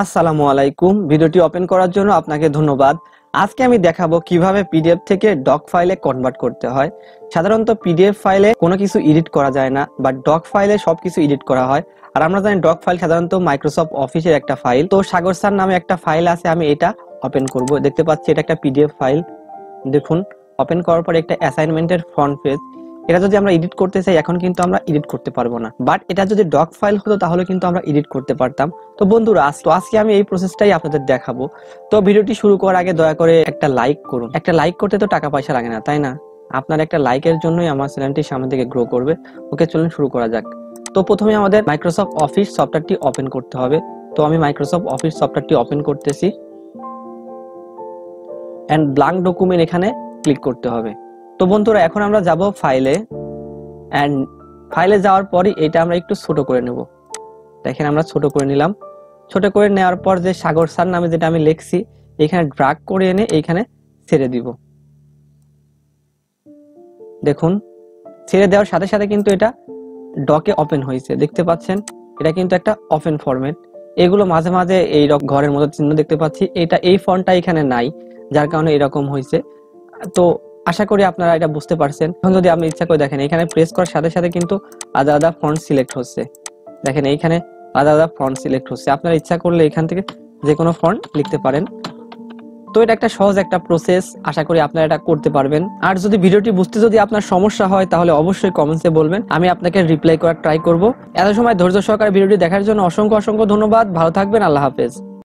আসসালামু আলাইকুম। ভিডিওটি ওপেন করার জন্য আপনাকে ধন্যবাদ। আজকে আমি দেখাবো কিভাবে পিডিএফ থেকে ডক ফাইলে কনভার্ট করতে হয়। সাধারণত পিডিএফ ফাইলে কোনো কিছু এডিট করা যায় না, বাট ডক ফাইলে সবকিছু এডিট করা হয়। আর আমরা জানি ডক ফাইল সাধারণত মাইক্রোসফট অফিসের একটা ফাইল। তো সাগর স্যার নামে একটা ফাইল আছে, আমি এটা ওপেন করব। দেখতে পাচ্ছি এটা একটা পিডিএফ ফাইল। দেখুন, ওপেন করার পর একটা অ্যাসাইনমেন্টের ফ্রন্ট পেজ। এটা যদি আমরা এডিট করতে চাই এখন কিন্তু আমরা এডিট করতে পারবো না, বাট এটা যদি ডক ফাইল হতো তাহলে কিন্তু আমরা এডিট করতে পারতাম। তো বন্ধুরা, আজকে আমি এই প্রসেসটাই আপনাদের দেখাবো। তো ভিডিওটি শুরু করার আগে দয়া করে একটা লাইক করুন। একটা লাইক করতে তো টাকা পয়সা লাগে না, তাই না? আপনার একটা লাইকের জন্যই আমার চ্যানেলটি সামনে থেকে গ্রো করবে। ওকে, চলুন শুরু করা যাক। তো প্রথমে আমাদের মাইক্রোসফট অফিস সফটওয়্যারটি ওপেন করতে হবে। তো আমি মাইক্রোসফট অফিস সফটওয়্যারটি ওপেন করতেছি এন্ড ব্ল্যাঙ্ক ডকুমেন্ট এখানে ক্লিক করতে হবে। তো বন্ধুরা, এখন আমরা যাব ফাইলে। এন্ড ফাইলে যাওয়ার পরই এটা আমরা একটু ছোট করে নেব। দেখেন, আমরা ছোট করে নিলাম। ছোট করে নেওয়ার পর যে সাগর স্যার নামে যেটা আমি লিখছি এখানে ড্র্যাগ করে এনে এইখানে ছেড়ে দিব। দেখুন, ছেড়ে দেওয়ার সাথে সাথে কিন্তু এটা ডকে ওপেন হয়েছে, দেখতে পাচ্ছেন? এটা কিন্তু একটা ওপেন ফরম্যাট। এগুলো মাঝে মাঝে এই ঘরের মতো চিহ্ন দেখতে পাচ্ছি, এই ফন্টটা এখানে নাই, যার কারণে এরকম হয়েছে। তো আশা করি আপনারা এটা বুঝতে পারছেন। এখন যদি আপনি ইচ্ছা করে দেখেন, এখানে প্রেস করার সাথে সাথে কিন্তু আলাদা আলাদা ফন্ট সিলেক্ট হচ্ছে। দেখেন, এইখানে আলাদা আলাদা ফন্ট সিলেক্ট হচ্ছে। আপনারা ইচ্ছা করলে এখান থেকে যে কোনো ফন্ট লিখতে পারেন। তো এটা একটা সহজ একটা প্রসেস, আশা করি আপনারা এটা করতে পারবেন। আর যদি ভিডিওটি বুঝতে যদি আপনার সমস্যা হয় তাহলে অবশ্যই কমেন্টসে বলবেন, আমি আপনাকে রিপ্লাই করার ট্রাই করব। এত সময় ধৈর্য সহকারে ভিডিওটি দেখার জন্য অসংখ্য ধন্যবাদ। ভালো থাকবেন, আল্লাহ হাফেজ।